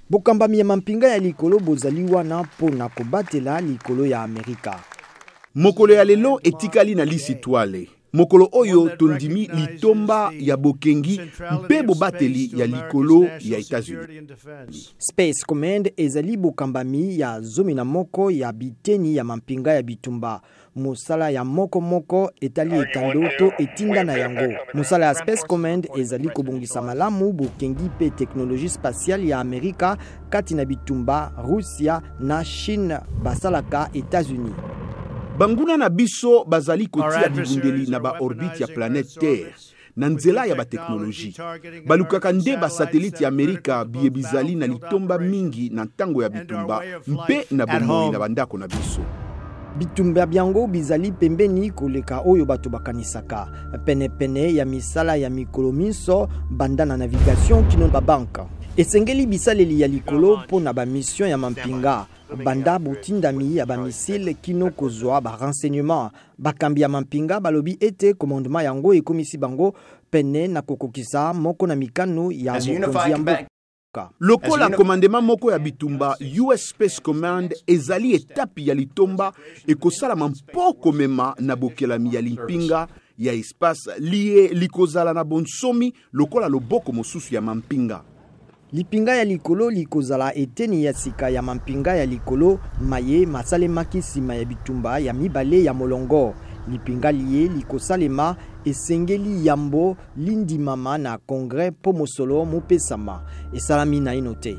Bokambami ya mampinga ya likolo bozali wana pona kobatela likolo ya Amerika. Mokolo ya lelo etikali na lisi toile. Mokolo oyo tondimi litomba ya bokengi mpe bobateli ya likolo ya États-Unis. Space Command ezali bokambami ya zomi na moko ya biteni ya mampinga ya bitumba. Musala ya moko etali etandoto etinda na yango. Musala ya Space Command ezali kobongisa malamu bokengi pe teknologie spatiale ya Amerika kati na bitumba Russia na Chine basalaka États-Unis. Banguna na biso bazali kotia bibundeli na ba orbite ya planète Terre na nzela ya ba teknologie. Balukaka nde ba satellite ya Amerika biye bizali na litomba mingi na ntango ya bitumba mpe na bomoi na bandako na biso. Bitumba biango bizali pembeni koleka oyo bato bakanisaka. Pene ya misala ya mikolo minso banda na navigation kino ba banka. Esengeli bisaleli ya likolo po na ba mission ya mampinga. Banda botindami ya ba missile kino kozwa ba renseignement. Bakambi ya mampinga balobi ete commandement yango ekomisi bango pene na kokokisa moko na mikano ya mokonzi ya mboka. Lokola commandement moko ya bitumba, US Space Command ezali etapi ya litomba ekosala mampoko mema na bokelami ya limpinga ya espace lié likozala na bonsomi lokola loboko mosusu ya mampinga. Lipinga ya likolo likozala eteni ya sika ya mampinga ya likolo maye masalemaki sima ya bitumba ya mibale ya molongo. Lipinga liye likosalema esengeli yambo lindi mama na kongre po mosolo mopesama esalami na inote.